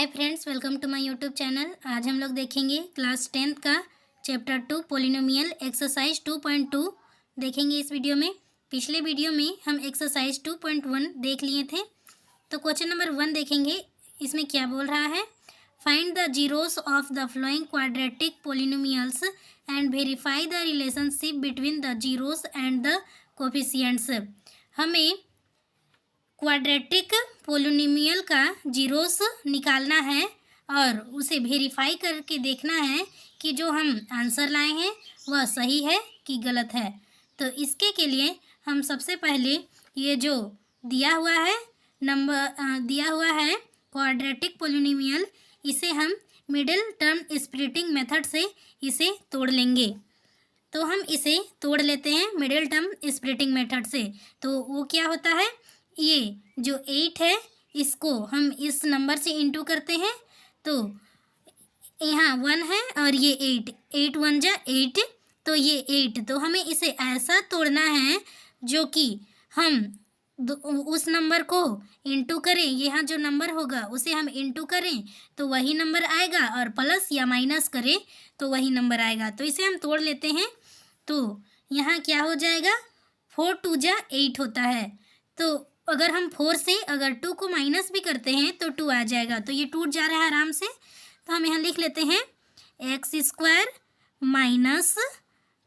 Hi friends, welcome to my YouTube channel. आज हम लोग देखेंगे क्लास 10th का चैप्टर 2 पोलिनोमियल एक्सरसाइज 2.2 देखेंगे इस वीडियो में। पिछले वीडियो में हम एक्सरसाइज 2.1 देख लिए थे। तो क्वेश्चन नंबर 1 देखेंगे। इसमें क्या बोल रहा है, find the zeros of the flowing quadratic polynomials and verify the relationship between the zeros and the coefficients. हमें क्वाड्रेटिक पोलिनोमियल का जीरोस निकालना है और उसे वेरीफाई करके देखना है कि जो हम आंसर लाए हैं वह सही है कि गलत है। तो इसके के लिए हम सबसे पहले ये जो दिया हुआ है क्वाड्रेटिक पोलिनोमियल, इसे हम मिडिल टर्म स्प्लिटिंग मेथड से इसे तोड़ लेंगे। तो हम इसे तोड़ लेते हैं मिडिल टर्म स्प्लिटिंग मेथड से। तो वो क्या होता है, ये जो 8 है इसको हम इस नंबर से इंटू करते हैं। तो यहाँ 1 है और ये 8, 8 1 जा 8, तो ये 8। तो हमें इसे ऐसा तोड़ना है जो कि हम उस नंबर को इंटू करें, यहाँ जो नंबर होगा उसे हम इंटू करें तो वही नंबर आएगा, और प्लस या माइनस करें तो वही नंबर आएगा। तो इसे हम तोड़ लेते हैं। तो यहाँ क्या हो जाएगा, 4 2 जा 8 होता है। तो अगर हम 4 से अगर 2 को माइनस भी करते हैं तो 2 आ जाएगा। तो ये टूट जा रहा है आराम से। तो हम यहाँ लिख लेते हैं x² minus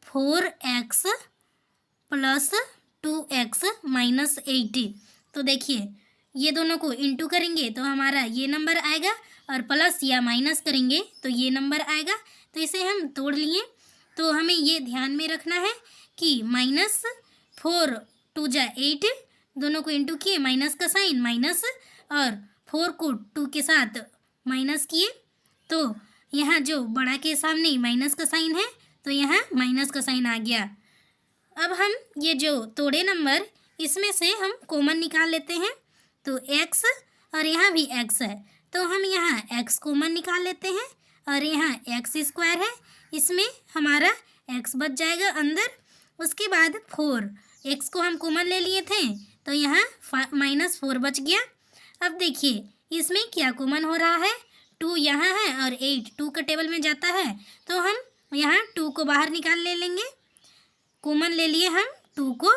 4x plus 2x minus 80। तो देखिए ये दोनों को इंटू करेंगे तो हमारा ये नंबर आएगा, और प्लस या माइनस करेंगे तो ये नंबर आएगा। तो इसे हम तोड़ लिए। तो हमें ये ध्यान में रखना है कि माइनस 4 2 जा 8, दोनों को इंटू किए, माइनस का साइन माइनस, और 4 को 2 के साथ माइनस किए। तो यहाँ जो बड़ा के सामने माइनस का साइन है तो यहाँ माइनस का साइन आ गया। अब हम ये जो तोड़े नंबर, इसमें से हम कॉमन निकाल लेते हैं। तो x और यहाँ भी x है, तो हम यहाँ x कॉमन निकाल लेते हैं, और यहाँ x² है, इसमें हमारा x बच जाएगा अंदर। उसके बाद 4, x को हम कॉमन ले लिए थे तो यहाँ -4 बच गया। अब देखिए इसमें क्या कॉमन हो रहा है, 2 यहाँ है और 8 2 का टेबल में जाता है, तो हम यहाँ 2 को बाहर निकाल ले लेंगे। कॉमन ले लिए हम 2 को,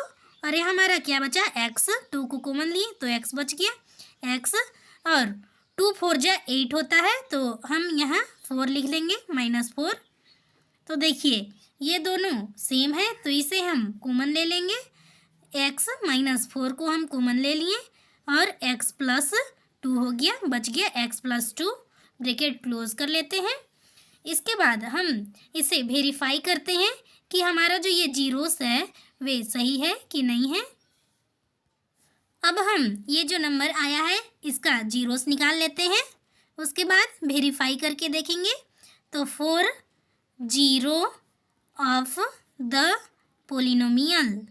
और यहाँ हमारा क्या बचा, x। 2 को कॉमन लिए तो x बच गया, x, और 2 4 जा 8 होता है, तो हम यहाँ 4 लिख लेंगे -4। तो देखिए ये दोनों सेम है तो इसे हम कॉमन ले लेंगे। x -4 को हम कॉमन ले लिए, और x + 2 हो गया, बच गया x + 2, ब्रैकेट क्लोज कर लेते हैं। इसके बाद हम इसे वेरीफाई करते हैं कि हमारा जो ये जीरोस है वे सही है कि नहीं है। अब हम ये जो नंबर आया है इसका जीरोस निकाल लेते हैं, उसके बाद वेरीफाई करके देखेंगे। तो 4 जीरो ऑफ द पोलिनोमियल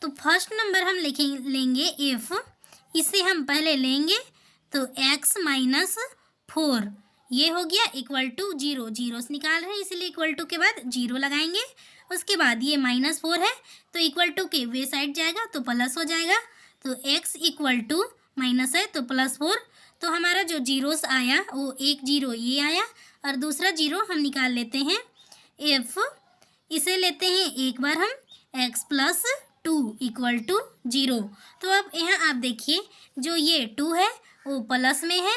तो फर्स्ट नंबर हम लेंगे f, इसे हम पहले लेंगे तो x - 4 ये हो गया इक्वल टू 0। जीरोस निकाल रहे हैं इसलिए इक्वल टू के बाद 0 लगाएंगे। उसके बाद ये -4 है तो इक्वल टू के वे साइड जाएगा तो प्लस हो जाएगा। तो x इक्वल टू माइनस है तो +4। तो हमारा जो जीरोस आया वो एक 0 ये आया, और दूसरा 0 हम निकाल लेते हैं f। इसे लेते हैं एक बार हम x + 2 इक्वल टू 0। तो अब यहाँ आप देखिए जो ये 2 है वो प्लस में है,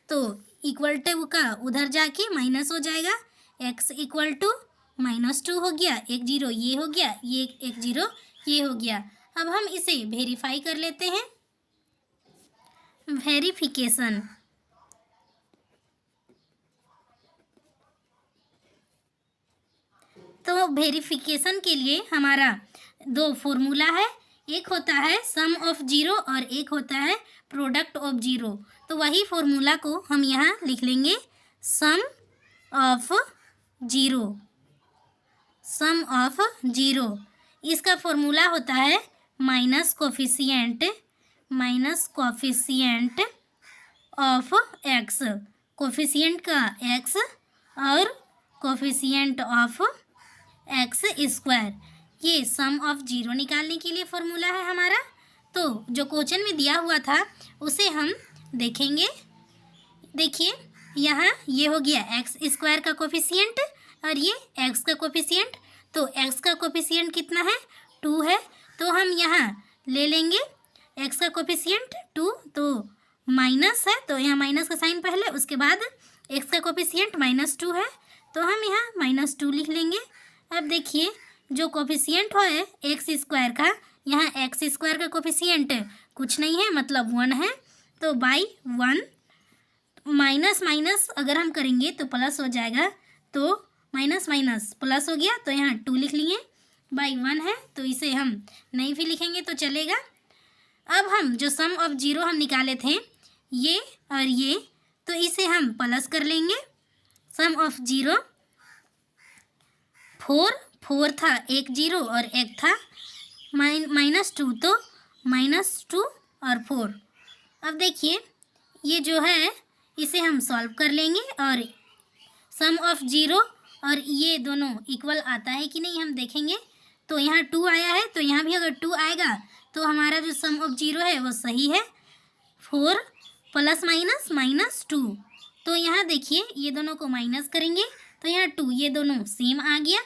तो इक्वल टू का उधर जाके माइनस हो जाएगा। x इक्वल टू -2 हो गया, एक 0 ये हो गया, ये एक 0 ये हो गया। अब हम इसे वेरीफाई कर लेते हैं। वेरिफिकेशन, तो वेरिफिकेशन के लिए हमारा 2 फॉर्मूला है, एक होता है सम ऑफ 0 और एक होता है प्रोडक्ट ऑफ 0। तो वही फॉर्मूला को हम यहाँ लिख लेंगे, सम ऑफ 0। इसका फॉर्मूला होता है minus coefficient of x, coefficient का x और कोफिशिएंट ऑफ x²। ये सम ऑफ 0 निकालने के लिए फॉर्मूला है हमारा। तो जो क्वेश्चन में दिया हुआ था उसे हम देखेंगे। देखिए यहाँ ये हो गया एक्स स्क्वायर का कोफिशिएंट और ये एक्स का कोफिशिएंट। तो एक्स का कोफिशिएंट कितना है? 2 है। तो हम यहाँ ले लेंगे एक्स का कोफिशिएंट 2, तो माइनस है तो यहाँ माइनस का साइन पहले, उसके बाद एक्स का कोफिशिएंट -2 है तो हम यहाँ -2 लिख लेंगे। अब देखिए जो कोफिशिएंट हो है एक्स स्क्वायर का, यहाँ एक्स स्क्वायर का कोफिशिएंट कुछ नहीं है मतलब 1 है, तो बाई 1 माइनस माइनस अगर हम करेंगे तो प्लस हो जाएगा, तो माइनस माइनस प्लस हो गया तो यहाँ 2 लिख लिए, बाई 1 है तो इसे हम नहीं भी लिखेंगे तो चलेगा। अब हम जो सम ऑफ जीरो हम निकाले थे ये और ये, तो इसे हम प्लस कर लेंगे। सम ऑफ जीरो 4 था, एक जीरो और एक था -2, तो -2 और 4। अब देखिए ये जो है इसे हम सॉल्व कर लेंगे और सम ऑफ जीरो और ये दोनों इक्वल आता है कि नहीं हम देखेंगे। तो यहाँ 2 आया है तो यहाँ भी अगर 2 आएगा तो हमारा जो सम ऑफ जीरो है वो सही है। 4 प्लस माइनस -2, तो यहाँ देखिए ये दोनों को माइनस करेंगे तो यहाँ 2, ये दोनों सेम आ गया,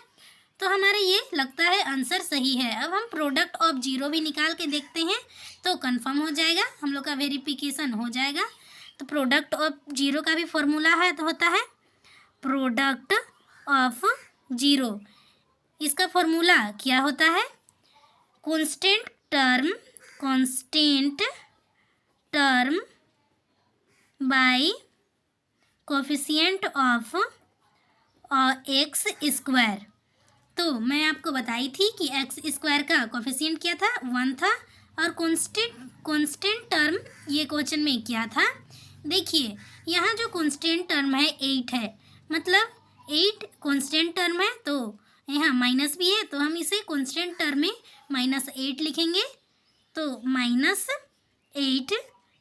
तो हमारे ये लगता है आंसर सही है। अब हम प्रोडक्ट ऑफ जीरो भी निकाल के देखते हैं तो कंफर्म हो जाएगा, हम लोग का वेरिफिकेशन हो जाएगा। तो प्रोडक्ट ऑफ जीरो का भी फॉर्मूला है तो होता है प्रोडक्ट ऑफ जीरो। इसका फॉर्मूला क्या होता है? Constant term by coefficient of x square. तो मैं आपको बताई थी कि एक्स स्क्वायर का कोफिशिएंट क्या था? 1 था। और कांस्टेंट टर्म ये क्वेश्चन में क्या था? देखिए यहाँ जो कांस्टेंट टर्म है 8 है, मतलब 8 कांस्टेंट टर्म है, तो यहाँ माइनस भी है तो हम इसे कांस्टेंट टर्म में -8 लिखेंगे। तो -8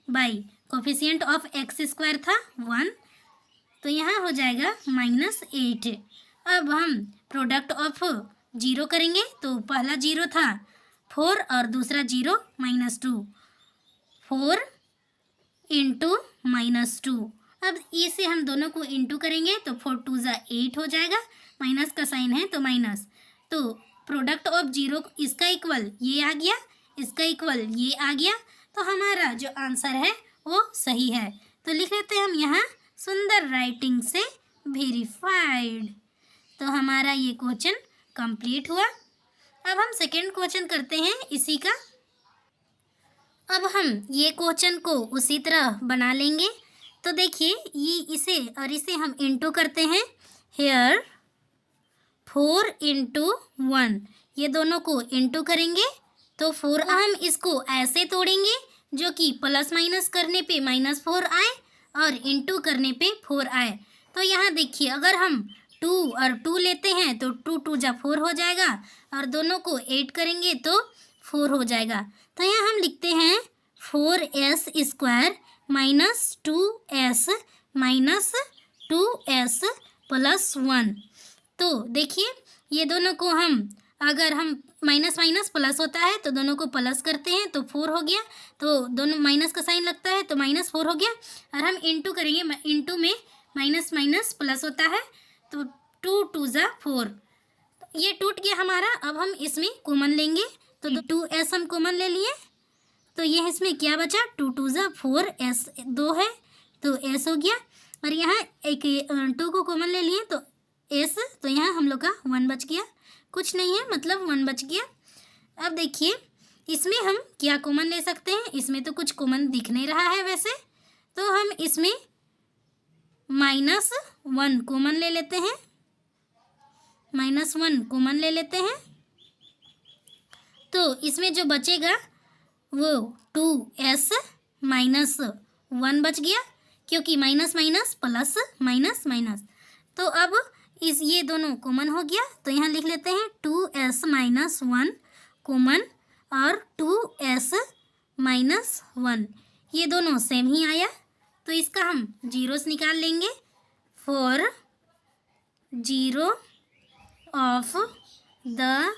by coefficient of x square था 1, तो यहाँ हो जाएगा -8। अब हम प्रोडक्ट ऑफ जीरो करेंगे तो पहला जीरो था 4 और दूसरा जीरो -2, 4 इंटू -2। अब इसे हम दोनों को इंटू करेंगे तो 4 2 ज़ा 8 हो जाएगा, माइनस का साइन है तो माइनस, तो प्रोडक्ट ऑफ जीरो इसका इक्वल ये आ गया, इसका इक्वल ये आ गया, तो हमारा जो आंसर है वो सही है। तो लिख लेते हैं हम यहाँ सुंदर राइटिंग से वेरीफाइड। तो हमारा ये क्वेश्चन कंप्लीट हुआ। अब हम सेकेंड क्वेश्चन करते हैं इसी का। अब हम ये क्वेश्चन को उसी तरह बना लेंगे। तो देखिए ये इसे और इसे हम इंटू करते हैं। हेयर 4 इंटू 1, ये दोनों को इंटू करेंगे तो 4। हम इसको ऐसे तोड़ेंगे जो कि प्लस माइनस करने पे -4 आए और इंटू करने पे 4 आए। तो यहाँ देखिए अगर हम 2 और 2 लेते हैं तो 2 2 जा 4 हो जाएगा और दोनों को 8 करेंगे तो 4 हो जाएगा। तो यहाँ हम लिखते हैं 4s square -2s -2s plus 1। तो देखिए ये दोनों को हम अगर हम माइनस माइनस प्लस होता है तो दोनों को प्लस करते हैं तो 4 हो गया, तो दोनों माइनस का साइन लगता है तो -4 हो गया। और हम इंटू करेंगे, इंटू में माइनस माइनस प्लस होता है तो 2 2 ज़ा 4, ये टूट गया हमारा। अब हम इसमें कॉमन लेंगे तो 2s हम कॉमन ले लिए, तो ये इसमें क्या बचा? 2 2 ज़ा 4, s 2 है तो s हो गया। और यहाँ एक 2 को कॉमन ले लिए तो s, तो यहाँ हम लोग का 1 बच गया, कुछ नहीं है मतलब 1 बच गया। अब देखिए इसमें हम क्या कॉमन ले सकते हैं? इसमें तो कुछ कॉमन दिख नहीं रहा है वैसे, तो हम इसमें -1 कॉमन ले लेते हैं, -1 कॉमन ले लेते हैं। तो इसमें जो बचेगा वो 2s -1 बच गया, क्योंकि minus minus plus minus minus. तो अब इस ये दोनों कॉमन हो गया तो यहाँ लिख लेते हैं 2s -1 कॉमन और 2s -1, ये दोनों सेम ही आया तो इसका हम जीरोस निकाल लेंगे। For zero of the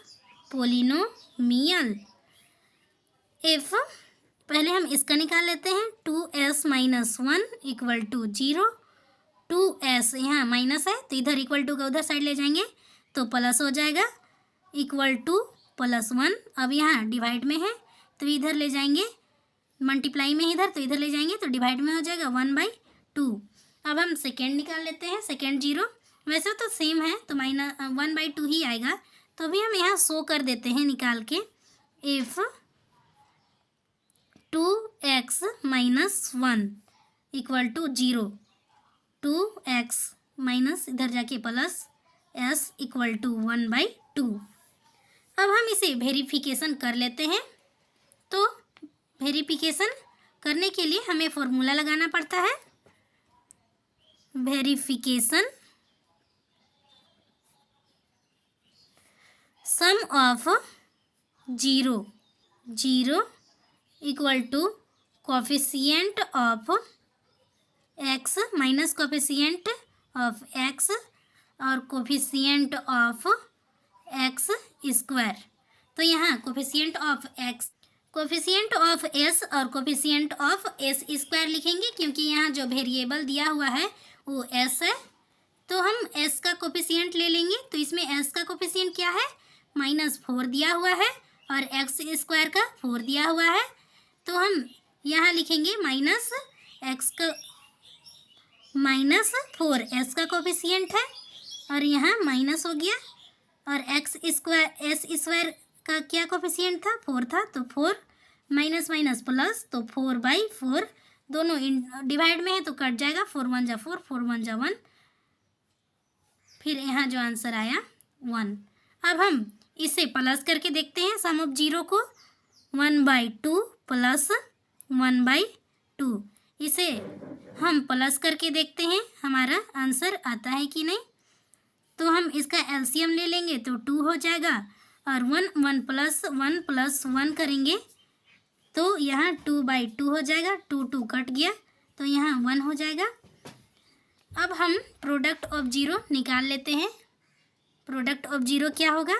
polynomial if पहले हम इसका निकाल लेते हैं, 2s minus 1 equal to 0। 2s यहाँ माइनस है तो इधर इक्वल टू का उधर साइड ले जाएंगे तो प्लस हो जाएगा, इक्वल टू प्लस 1। अब यहाँ डिवाइड में है तो इधर ले जाएंगे, मल्टीप्लाई में इधर तो इधर ले जाएंगे तो डिवाइड में हो जाएगा 1/2। अब हम सेकेंड निकाल लेते हैं, सेकेंड 0। वैसे तो सेम है तो माइनस 1/2 ही आएगा, तो अभी हम यहाँ शो कर देते हैं निकाल के। If 2x minus 1 equal to 0, 2x minus इधर जाके प्लस s इक्वल टू 1/2। अब हम इसे वेरिफिकेशन कर लेते हैं। तो वेरिफिकेशन करने के लिए हमें फॉर्मूला लगाना पड़ता है। Verification sum of 0 equal to coefficient of x minus coefficient of x और कोफिशिएंट ऑफ x स्क्वायर। तो यहाँ coefficient of x, coefficient of s और कोफिशिएंट ऑफ s स्क्वायर लिखेंगे क्योंकि यहाँ जो वेरिएबल दिया हुआ है वो s है। तो हम s का कोफिशिएंट ले लेंगे, तो इसमें s का कोफिशिएंट क्या है, -4 दिया हुआ है और x स्क्वायर का 4 दिया हुआ है। तो हम यहाँ लिखेंगे -4 s का कोफिशिएंट है और यहाँ माइनस हो गया, और s स्क्वायर का क्या कोफिशिएंट था, 4 था, तो 4 माइनस माइनस प्लस, तो 4/4 दोनों डिवाइड में है तो कट जाएगा, 4 1 जा 4, 4 1 जा 1। फिर यहाँ जो आंसर आया 1। अब हम इसे प्लस करके देखते हैं सम ऑफ 0 को, 1/2 प्लस 1/2। इसे हम प्लस करके देखते हैं हमारा आंसर आता है कि नहीं। तो हम इसका एलसीएम ले लेंगे तो 2 हो जाएगा, और 1 प्लस 1 करेंगे तो यहाँ 2/2 हो जाएगा, 2 कट गया तो यहाँ 1 हो जाएगा। अब हम प्रोडक्ट ऑफ 0 निकाल लेते हैं। प्रोडक्ट ऑफ 0 क्या होगा,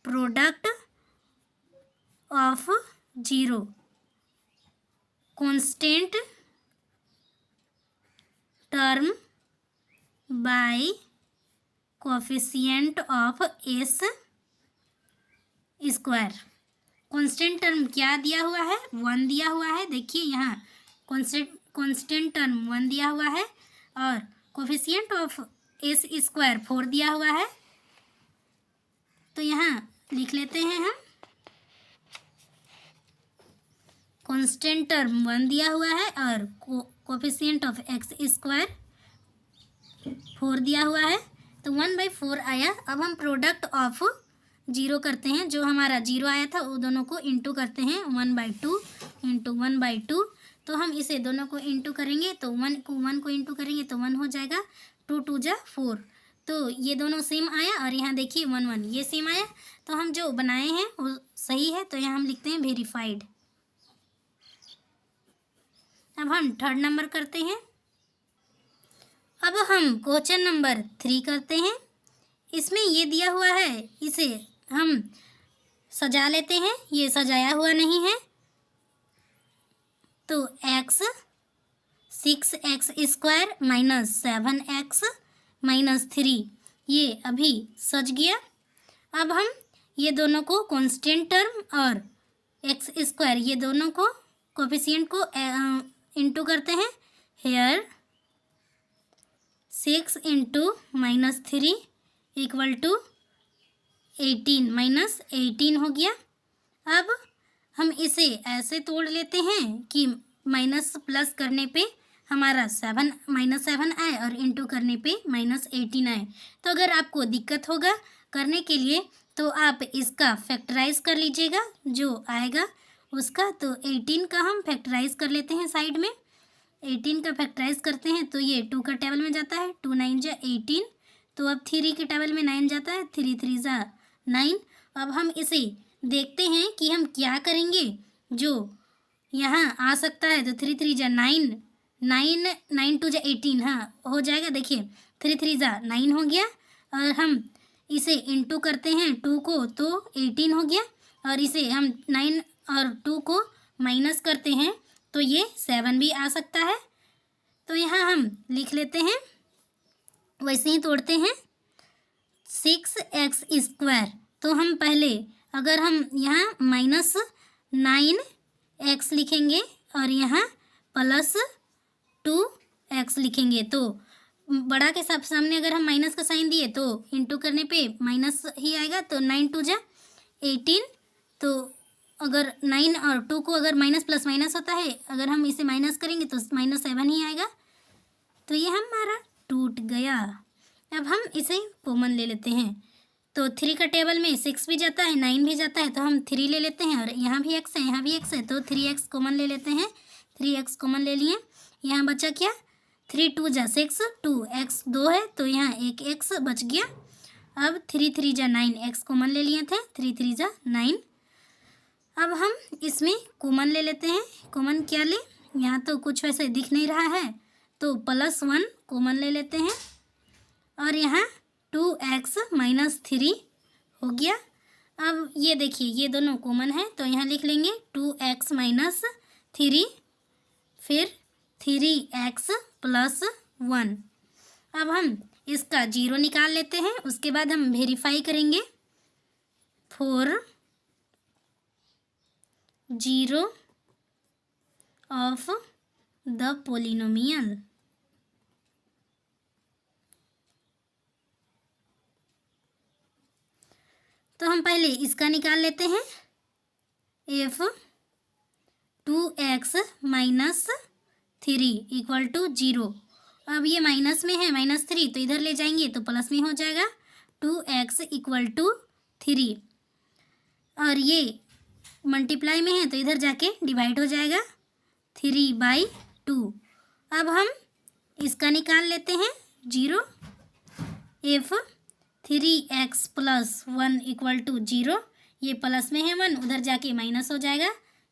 product of 0 constant term by coefficient of s square. Constant term क्या दिया हुआ है, 1 दिया हुआ है। देखिए यहाँ कांस्टेंट टर्म 1 दिया हुआ है और कोफिशिएंट ऑफ s स्क्वायर 4 दिया हुआ है। तो यहाँ लिख लेते हैं हम, कांस्टेंट टर्म 1 दिया हुआ है और कोफिशिएंट ऑफ x स्क्वायर 4 दिया हुआ है, तो 1/4 आया। अब हम प्रोडक्ट ऑफ 0 करते हैं, जो हमारा 0 आया था वो दोनों को इंटू करते हैं, 1/2 इंटू 1/2। तो हम इसे दोनों को इंटू करेंगे तो 1 को इंटू करेंगे तो 1 हो जाएगा, 2 2 जा 4। तो ये दोनों सेम आया और यहाँ देखिए 1 1 ये सेम आया। तो हम जो बनाए हैं वो सही है, तो यहाँ हम लिखते हैं वेरीफाइड। अब हम थर्ड नंबर करते हैं। अब हम क्वेश्चन नंबर 3 करते हैं। इसमें ये दिया हुआ है, इसे हम सजा लेते हैं, ये सजाया हुआ नहीं है। तो 6x square minus 7x minus 3 ये अभी सज गया। अब हम ये दोनों को कांस्टेंट टर्म और x स्क्वायर ये दोनों को कोफिशिएंट को इंटू करते हैं। हेयर 6 इंटू -3 इक्वल टू 18 -18 हो गया। अब हम इसे ऐसे तोड़ लेते हैं कि माइनस प्लस करने पे हमारा -7 आए और इंटू करने पे -18 आए। तो अगर आपको दिक्कत होगा करने के लिए तो आप इसका फैक्टराइज कर लीजिएगा, जो आएगा उसका। तो 18 का हम फैक्टराइज कर लेते हैं साइड में। 18 का फैक्टराइज करते हैं तो ये 2 का टेबल में जाता है, 2 9 जा 18। तो अब 3 के टेबल में 9 जाता है, 3 3 जा 9। अब हम इसे देखते हैं कि हम क्या करेंगे जो यहाँ आ सकता है। तो 3 3 जा 9, 9 2 जा 18, हाँ हो जाएगा। देखिए 3 3 जा 9 हो गया, और हम इसे इंटू करते हैं 2 को तो 18 हो गया, और इसे हम 9 और 2 को माइनस करते हैं तो ये 7 भी आ सकता है। तो यहाँ हम लिख लेते हैं, वैसे ही तोड़ते हैं। 6x², तो हम पहले अगर हम यहाँ -9x लिखेंगे और यहाँ +2x लिखेंगे, तो बड़ा के सामने अगर हम माइनस का साइन दिए तो इंटू करने पे माइनस ही आएगा, तो 9 2 जा 18। तो अगर 9 और 2 को अगर माइनस प्लस माइनस होता है, अगर हम इसे माइनस करेंगे तो -7 ही आएगा। तो ये हमारा टूट गया। अब हम इसे कॉमन ले लेते हैं, तो 3 का टेबल में 6 भी जाता है, 9 भी जाता है, तो हम 3 ले लेते हैं और यहाँ भी x है, यहाँ भी x है, तो 3x कॉमन ले लेते हैं। 3x कॉमन ले लिए, यहाँ बचा क्या, 3 2 जा 6, 2x 2 है, तो यहाँ एक x बच गया। अब 3 3 जा 9, x कॉमन ले लिए थे, 3 3 जा 9। अब हम इसमें कॉमन ले लेते हैं। कॉमन क्या ले, यहाँ तो कुछ वैसे दिख नहीं रहा है, तो +1 कॉमन ले लेते हैं और यहाँ 2x -3 हो गया। अब ये देखिए ये दोनों कॉमन है, तो यहाँ लिख लेंगे 2x -3, फिर 3x + 1। अब हम इसका 0 निकाल लेते हैं, उसके बाद हम वेरीफाई करेंगे। 4 0 ऑफ द पोलिनोमियल। तो हम पहले इसका निकाल लेते हैं। f 2x -3 = 0। अब ये माइनस में है, -3, तो इधर ले जाएंगे तो प्लस में हो जाएगा। 2x = 3 और ये मल्टीप्लाई में है तो इधर जाके डिवाइड हो जाएगा, 3/2। अब हम इसका निकाल लेते हैं 0। f 3x + 1 = 0, ये प्लस में है 1, उधर जाके माइनस हो जाएगा,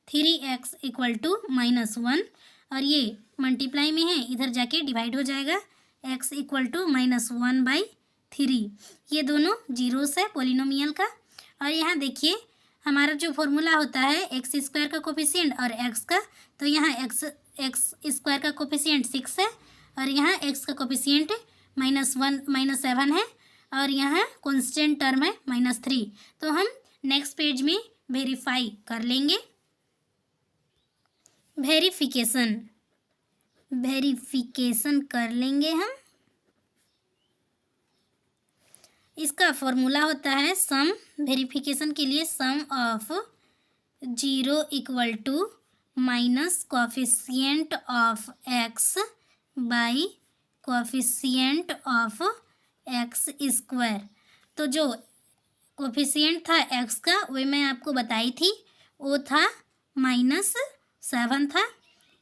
3x = -1 और ये मल्टीप्लाई में है, इधर जाके डिवाइड हो जाएगा, x = -1/3। ये दोनों जीरोस है पोलिनोमियल का। और यहाँ देखिए हमारा जो फॉर्मूला होता है x² का कोफिशिएंट और x का, तो यहाँ x² का कोफिशिएंट 6 है और यहाँ x का कोफिशिएंट -7 है और यहाँ कांस्टेंट टर्म है -3। तो हम नेक्स्ट पेज में वेरीफाई कर लेंगे। वेरिफिकेशन कर लेंगे हम। इसका फॉर्मूला होता है सम, वेरिफिकेशन के लिए sum of 0 = minus coefficient of x by coefficient of x²। तो जो कोफिशिएंट था x का वही मैं आपको बताई थी, वो था -7 था,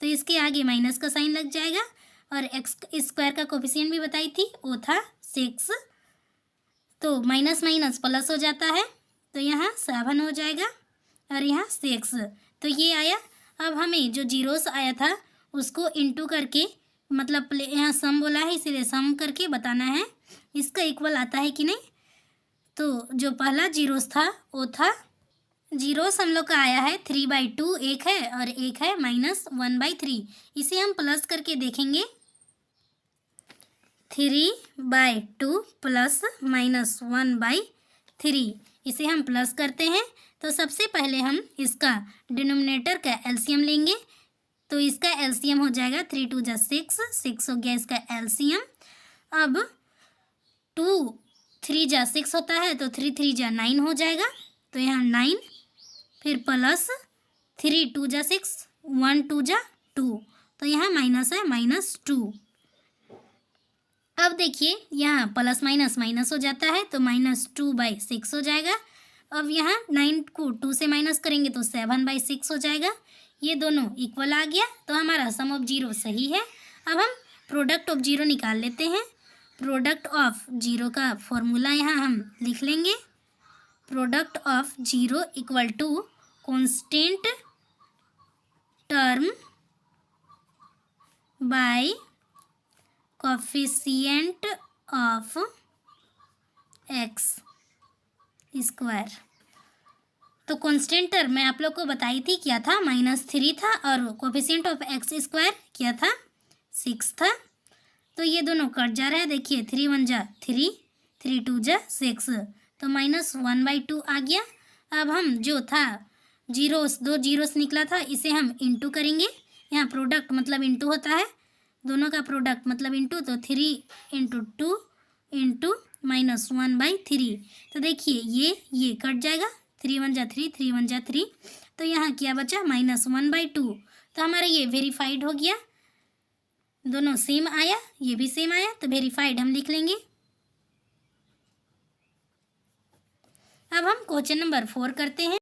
तो इसके आगे माइनस का साइन लग जाएगा। और x² का कोफिशिएंट भी बताई थी, वो था 6, तो माइनस माइनस प्लस हो जाता है, तो यहाँ 7 हो जाएगा और यहाँ 6, तो ये आया। अब हमें जो जीरोस आया था उसको इंटू करके, मतलब यहाँ सम बोला है इसीलिए सम करके बताना है इसका इक्वल आता है कि नहीं। तो जो पहला जीरोस था वो था, जीरोस हम लोग का आया है 3/2, एक है और एक है -1/3। इसे हम प्लस करके देखेंगे, 3/2 प्लस -1/3, इसे हम प्लस करते हैं। तो सबसे पहले हम इसका डिनोमिनेटर का एलसीएम लेंगे, तो इसका एलसीएम हो जाएगा 3 2 जा 6, 6 हो गया इसका एलसीएम। अब 2 3 जा 6 होता है, तो 3 3 जा 9 हो जाएगा, तो यहाँ 9, फिर प्लस 3 2 जा 6, 1 2 जा 2, तो यहाँ माइनस है -2। अब देखिए यहाँ प्लस माइनस माइनस हो जाता है, तो -2/6 हो जाएगा। अब यहाँ 9 को 2 से माइनस करेंगे तो 7/6 हो जाएगा। ये दोनों इक्वल आ गया, तो हमारा सम ऑफ 0 सही है। अब हम प्रोडक्ट ऑफ 0 निकाल लेते हैं। प्रोडक्ट ऑफ 0 का फॉर्मूला यहाँ हम लिख लेंगे। Product of 0 = constant term by coefficient of x²। तो कांस्टेंट टर्म मैं आप लोग को बताई थी क्या था, -3 था, और कोफिशिएंट ऑफ एक्स स्क्वायर क्या था, 6 था। तो ये दोनों कट जा रहा है, देखिए 3 1 जा 3, 3 2 जा 6, तो -1/2 आ गया। अब हम जो था जीरोस, 2 जीरोस निकला था, इसे हम इंटू करेंगे। यहाँ प्रोडक्ट मतलब इंटू होता है, दोनों का प्रोडक्ट मतलब इंटू, तो 3 × 2 इंटू -1/3। तो देखिए ये कट जाएगा, 3 1 जा 3, 3 1 जा 3, तो यहाँ क्या बचा -1/2। तो हमारा ये वेरीफाइड हो गया, दोनों सेम आया, ये भी सेम आया, तो वेरीफाइड हम लिख लेंगे। अब हम क्वेश्चन नंबर 4 करते हैं।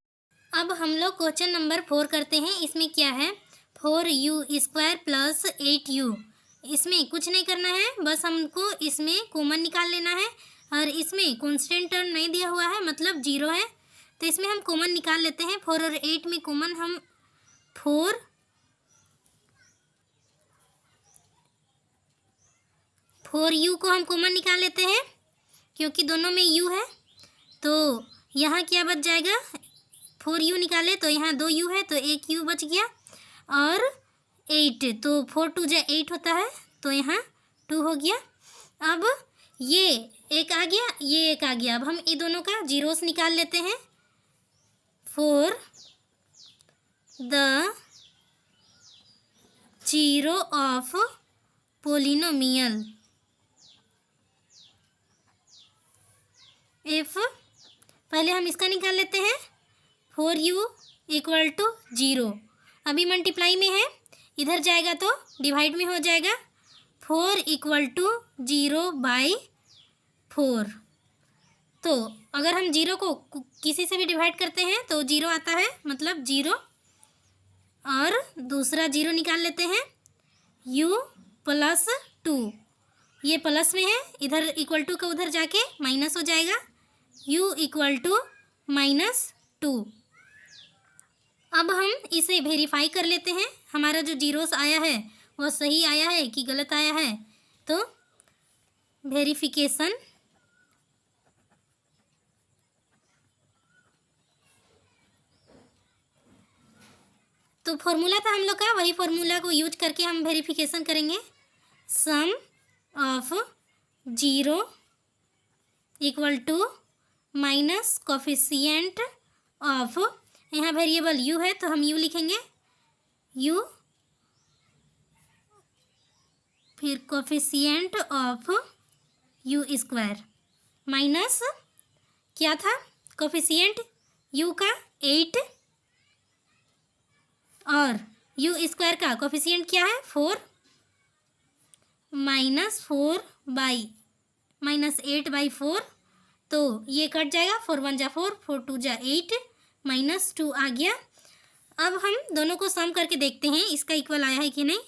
अब हम लोग क्वेश्चन नंबर 4 करते हैं। इसमें क्या है, 4u² + 8u। इसमें कुछ नहीं करना है, बस हमको इसमें कॉमन निकाल लेना है, और इसमें कांस्टेंट टर्म नहीं दिया हुआ है, मतलब 0 है, तो इसमें हम कॉमन निकाल लेते हैं। 4 और 8 में कॉमन हम 4u को हम कॉमन निकाल लेते हैं, क्योंकि दोनों में u है। तो यहाँ क्या बच जाएगा, 4u निकाले तो यहाँ 2u है, तो 1u बच गया, और 8, तो 4 2 जा 8 होता है, तो यहाँ 2 हो गया। अब ये एक आ गया, ये एक आ गया। अब हम इन दोनों का जीरोस निकाल लेते हैं। For the zero of polynomial if, पहले हम इसका निकाल लेते हैं, 4u = 0। अभी मल्टीप्लाई में है, इधर जाएगा तो डिवाइड में हो जाएगा, 4 = 0/4। तो अगर हम 0 को किसी से भी डिवाइड करते हैं तो 0 आता है, मतलब 0, और दूसरा 0 निकाल लेते हैं, u + 2। ये प्लस में है, इधर = का उधर जाके माइनस हो जाएगा, u = -2। अब हम इसे वेरीफाई कर लेते हैं, हमारा जो जीरोस आया है वो सही आया है कि गलत आया है। तो वेरिफिकेशन, तो फॉर्मूला था हम लोग का, वही फॉर्मूला को यूज करके हम वेरिफिकेशन करेंगे। सम ऑफ 0 = माइनस कोफिशिएंट ऑफ, यहाँ वेरिएबल u है तो हम u लिखेंगे, u, फिर कोफिशिएंट ऑफ u² माइनस क्या था कोफिशिएंट u का 8, और u² का कोफिशिएंट क्या है 4, -8/4, तो ये कट जाएगा, 4 1 जा 4, 4 2 जा 8, -2 आ गया। अब हम दोनों को सम करके देखते हैं इसका इक्वल आया है कि नहीं।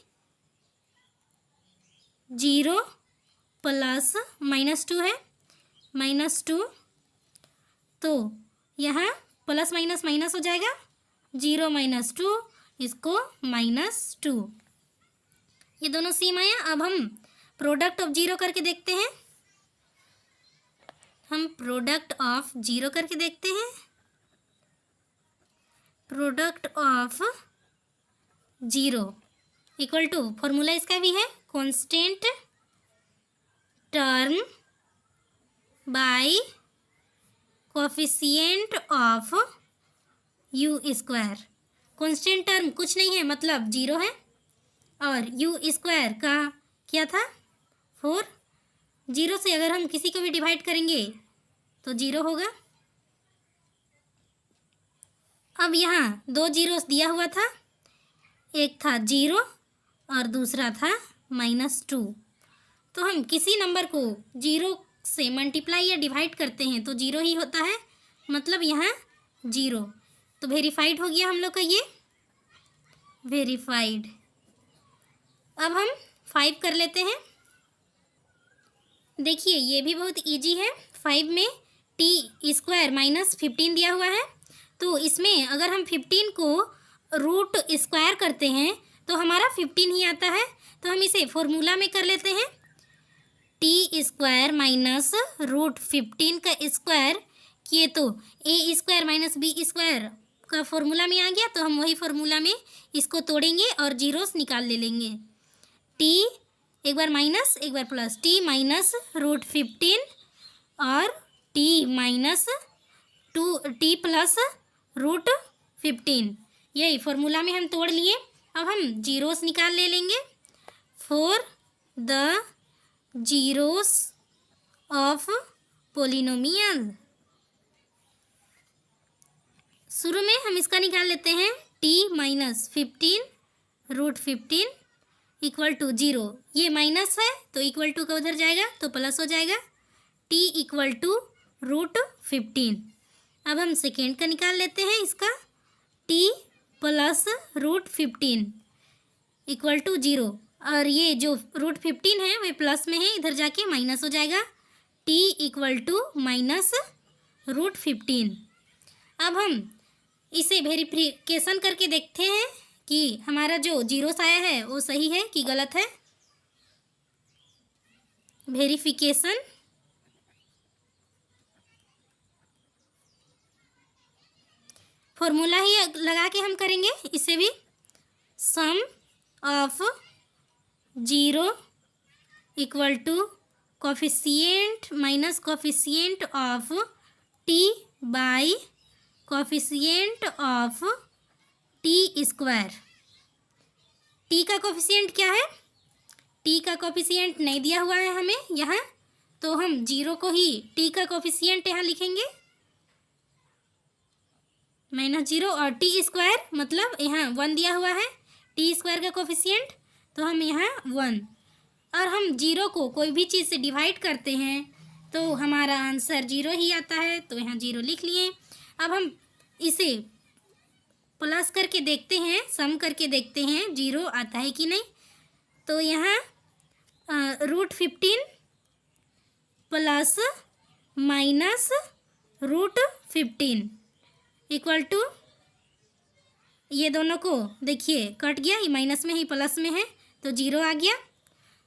0 + -2 है, -2, तो यहाँ प्लस माइनस माइनस हो जाएगा, 0 - 2, इसको -2, ये दोनों सेम आया। अब हम प्रोडक्ट ऑफ 0 करके देखते हैं, हम प्रोडक्ट ऑफ 0 करके देखते हैं। प्रोडक्ट ऑफ 0 = फॉर्मूला इसका भी है, constant term by coefficient of u²। Constant term कुछ नहीं है, मतलब 0 है, और u² का क्या था 4, 0 से अगर हम किसी को भी डिवाइड करेंगे तो 0 होगा। अब यहाँ 2 जीरोस दिया हुआ था, एक था 0 और दूसरा था -2, तो हम किसी नंबर को 0 से मल्टीप्लाई या डिवाइड करते हैं तो 0 ही होता है, मतलब यहाँ 0, तो वेरीफाइड हो गया हम लोग का ये, वेरीफाइड। अब हम 5 कर लेते हैं। देखिए ये भी बहुत इजी है, 5 में t² -15 दिया हुआ है, तो इसमें अगर हम 15 को √² करते हैं तो हमारा 15 ही आता है, तो हम इसे फॉर्मूला में कर लेते हैं। t² - √15 का स्क्वायर किए तो ए स्क्वायर माइनस बी स्क्वायर का फॉर्मूला में आ गया, तो हम वही फॉर्मूला में इसको तोड़ेंगे और जीरोस निकाल ले लेंगे। टी एक बार माइनस एक बार प्लस, टी माइनस रूट 15 और T minus 2 T plus root 15, यही फॉर्मूला में हम तोड़ लिए। अब हम जीरोस निकाल ले लेंगे। For the zeros of polynomial, शुरू में हम इसका निकाल लेते हैं T minus 15 root 15 equal to 0। ये माइनस है तो इक्वल टू का उधर जाएगा तो प्लस हो जाएगा, टी इक्वल टू रूट 15। अब हम सेकेंड का निकाल लेते हैं, इसका T plus root 15 equal to 0, और ये जो रूट 15 है वे प्लस में है, इधर जाके माइनस हो जाएगा, T equal to minus root 15। अब हम इसे वेरिफिकेशन करके देखते हैं कि हमारा जो जीरोस आया है वो सही है कि गलत है। वेरिफिकेशन, फॉर्मूला ही लगा के हम करेंगे इसे भी। Sum of zero equal to coefficient minus coefficient of T by coefficient of T square. T का कोफिशिएंट क्या है? टी का कोफिशिएंट नहीं दिया हुआ है हमें यहाँ, तो हम जीरो को ही टी का कोफिशिएंट यहाँ लिखेंगे -0, और टी स्क्वायर मतलब यहाँ 1 दिया हुआ है, टी स्क्वायर का कोफिशिएंट, तो हम यहाँ 1, और हम जीरो को कोई भी चीज़ से डिवाइड करते हैं तो हमारा आंसर 0 ही आता है, तो यहाँ 0 लिख लिए। अब हम इसे प्लस करके देखते हैं, सम करके देखते हैं 0 आता है कि नहीं। तो यहाँ root 15 plus minus root 15 equal to, ये दोनों को देखिए कट गया, ये माइनस में ही प्लस में है तो 0 आ गया।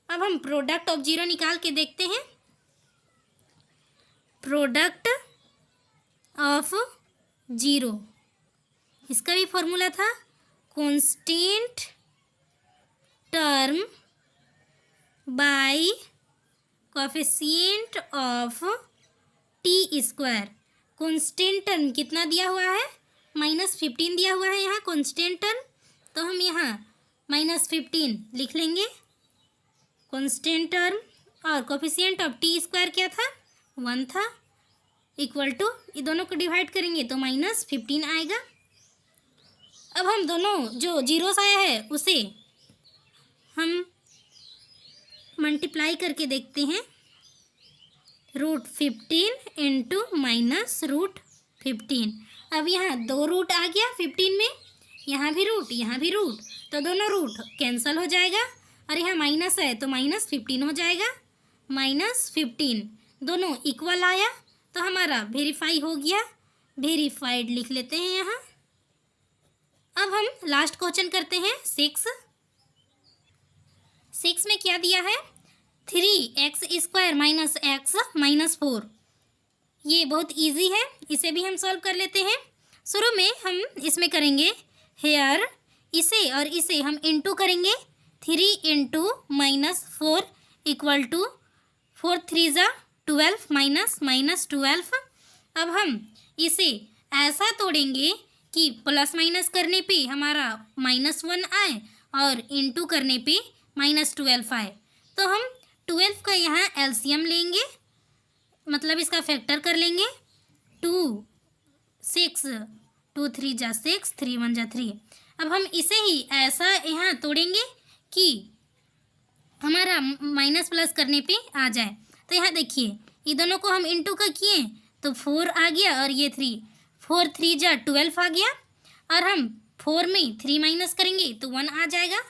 अब हम प्रोडक्ट ऑफ 0 निकाल के देखते हैं। प्रोडक्ट ऑफ 0, इसका भी फॉर्मूला था constant term by coefficient of T square. Constant term कितना दिया हुआ है? -15 दिया हुआ है यहाँ कांस्टेंट टर्म, तो हम यहाँ -15 लिख लेंगे कांस्टेंट टर्म, और कोफिशिएंट ऑफ टी स्क्वायर क्या था? 1 था, इक्वल टू, ये दोनों को डिवाइड करेंगे तो -15 आएगा। अब हम दोनों जो जीरोस आया है उसे हम मल्टीप्लाई करके देखते हैं। रूट 15 इंटू माइनस रूट 15, अब यहाँ 2 रूट आ गया 15 में, यहाँ भी रूट यहाँ भी रूट, तो दोनों रूट कैंसिल हो जाएगा, और यहाँ माइनस है तो -15 हो जाएगा, -15 दोनों इक्वल आया, तो हमारा वेरीफाई हो गया, वेरीफाइड लिख लेते हैं यहाँ। अब हम लास्ट क्वेश्चन करते हैं 6 में क्या दिया है? 3x² minus x minus 4। ये बहुत इजी है, इसे भी हम सॉल्व कर लेते हैं। शुरू में हम इसमें करेंगे हेयर, इसे और इसे हम इंटू करेंगे, 3 इंटू -4 इक्वल टू 4 3 ज़ा 12 -12। अब हम इसे ऐसा तोड़ेंगे कि प्लस माइनस करने पे हमारा -1 आए और इंटू करने पे -12 आए। तो हम 12 का यहाँ एलसीएम लेंगे, मतलब इसका फैक्टर कर लेंगे, 2 6 2 3 ज़ा 6 3 1 ज़ा 3। अब हम इसे ही ऐसा यहाँ तोड़ेंगे कि हमारा माइनस प्लस करने पे आ जाए। तो यहाँ देखिए, ये दोनों को हम इंटू का किए तो 4 आ गया, और ये 3, 4 3 ज़ा 12 आ गया, और हम 4 में 3 माइनस करेंगे तो 1 आ जाएगा।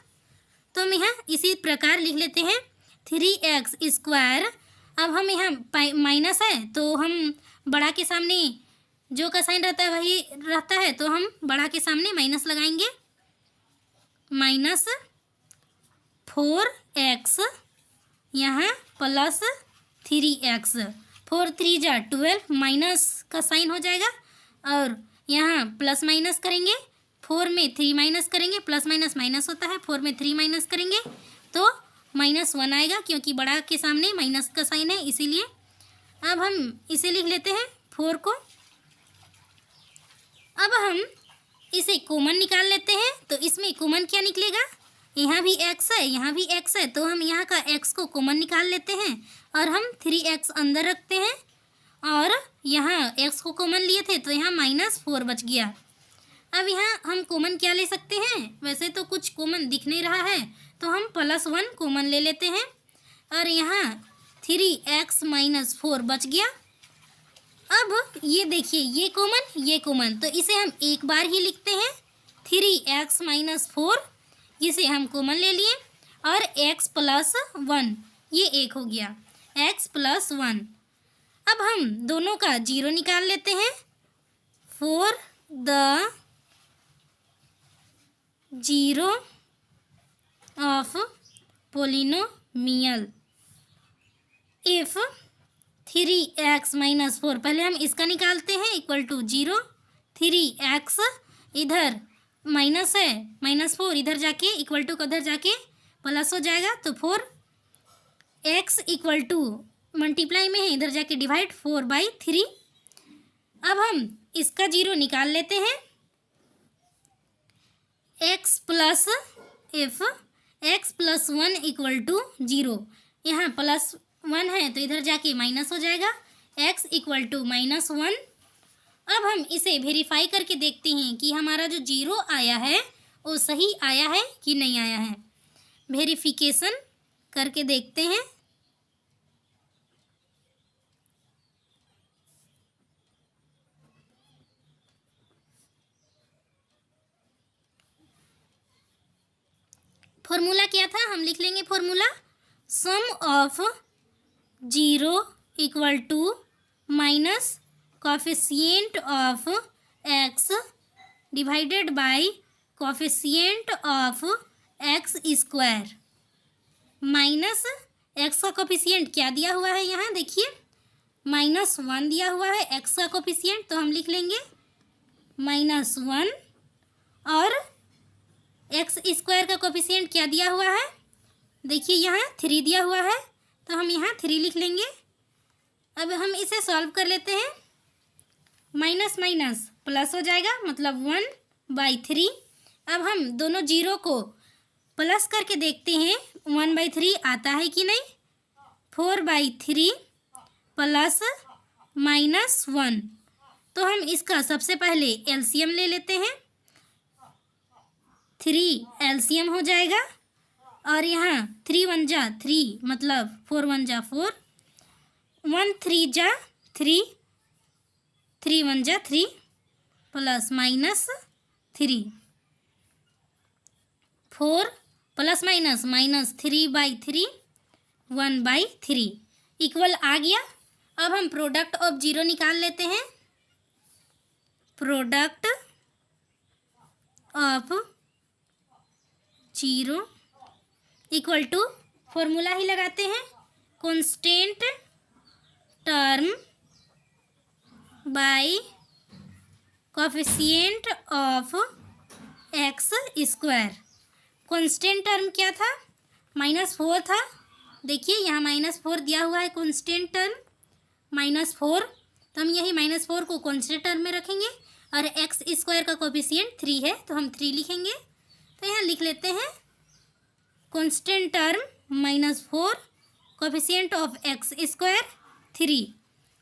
तो हम यहाँ इसी प्रकार लिख लेते हैं 3x²। अब हम यहाँ माइनस है तो हम बड़ा के सामने जो का साइन रहता है वही रहता है, तो हम बड़ा के सामने माइनस लगाएंगे, -4x यहाँ प्लस 3x, 4 3 जा 12, माइनस का साइन हो जाएगा और यहाँ प्लस माइनस करेंगे, 4 में 3 माइनस करेंगे, प्लस माइनस माइनस होता है, 4 में 3 माइनस करेंगे तो -1 आएगा, क्योंकि बड़ा के सामने माइनस का साइन है इसीलिए। अब हम इसे लिख लेते हैं 4 को। अब हम इसे कॉमन निकाल लेते हैं, तो इसमें कॉमन क्या निकलेगा, यहाँ भी x है, यहाँ भी x है, तो हम यहाँ का x को कॉमन निकाल लेते हैं और हम 3x अंदर रखते हैं और यहाँ x को कॉमन लिए थे तो यहाँ -4 बच गया। अब यहाँ हम कॉमन क्या ले सकते हैं, वैसे तो कुछ कॉमन दिख नहीं रहा है तो हम +1 कॉमन ले लेते हैं और यहाँ 3x - 4 बच गया। अब ये देखिए, ये कॉमन, तो इसे हम एक बार ही लिखते हैं, 3x - 4, इसे हम कॉमन ले लिए और x + 1, ये एक हो गया, x + 1। अब हम दोनों का 0 निकाल लेते हैं, for the 0 of polynomial if 3x - 4, पहले हम इसका निकालते हैं, = 0, 3x इधर माइनस है, -4 इधर जाके इक्वल टू उधर जाके प्लस हो जाएगा, तो 4x = मल्टीप्लाई में है, इधर जाके डिवाइड 4/3। अब हम इसका 0 निकाल लेते हैं, x + if x + 1 = 0, यहाँ +1 है तो इधर जाके माइनस हो जाएगा, x = -1। अब हम इसे वेरीफाई करके देखते हैं कि हमारा जो 0 आया है वो सही आया है कि नहीं आया है, वेरिफिकेशन करके देखते हैं। फॉर्मूला क्या था, हम लिख लेंगे formula, sum of 0 = minus coefficient of x divided by coefficient of x²। Minus x का कोफिशिएंट क्या दिया हुआ है, यहाँ देखिए -1 दिया हुआ है x का कोफिशिएंट, तो हम लिख लेंगे -1 और x² का कोफिशिएंट क्या दिया हुआ है, देखिए यहाँ 3 दिया हुआ है तो हम यहाँ 3 लिख लेंगे। अब हम इसे सॉल्व कर लेते हैं, माइनस माइनस प्लस हो जाएगा, मतलब 1/3। अब हम दोनों 0 को प्लस करके देखते हैं 1/3 आता है कि नहीं, 4/3 प्लस -1, तो हम इसका सबसे पहले एलसीएम ले लेते हैं, 3 एलसीएम हो जाएगा और यहाँ 3 1 जा 3, मतलब 4 1 जा 4, 1 3 जा 3, 3 1 जा 3 प्लस -3, 4 प्लस माइनस -3/3, 1/3 इक्वल आ गया। अब हम प्रोडक्ट ऑफ 0 निकाल लेते हैं, प्रोडक्ट ऑफ 0 = फॉर्मूला ही लगाते हैं, constant term by coefficient of x²। Constant term क्या था, -4 था, देखिए यहाँ -4 दिया हुआ है, कांस्टेंट टर्म -4, तो हम यही -4 को कांस्टेंट टर्म में रखेंगे और x² का कोफिशिएंट 3 है तो हम 3 लिखेंगे, तो यहाँ लिख लेते हैं constant term -4 coefficient of x² 3,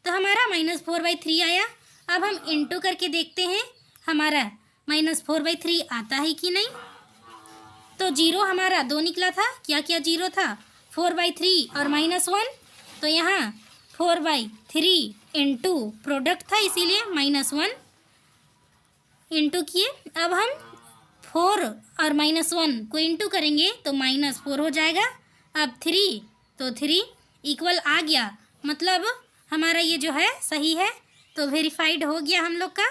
तो हमारा -4/3 आया। अब हम इंटू करके देखते हैं हमारा -4/3 आता है कि नहीं, तो 0 हमारा 2 निकला था, क्या क्या 0 था, 4/3 और -1, तो यहाँ 4/3 इंटू प्रोडक्ट था इसीलिए -1 इंटू किए। अब हम 4 और -1 को इंटू करेंगे तो -4 हो जाएगा, अब 3 तो 3 इक्वल आ गया, मतलब हमारा ये जो है सही है, तो वेरीफाइड हो गया हम लोग का।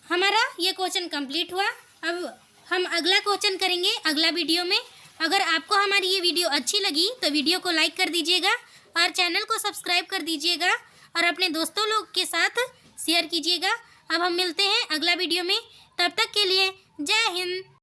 हमारा ये क्वेश्चन कंप्लीट हुआ। अब हम अगला क्वेश्चन करेंगे अगला वीडियो में। अगर आपको हमारी ये वीडियो अच्छी लगी तो वीडियो को लाइक कर दीजिएगा और चैनल को सब्सक्राइब कर दीजिएगा और अपने दोस्तों लोग के साथ शेयर कीजिएगा। अब हम मिलते हैं अगला वीडियो में, तब तक के लिए जय हिंद।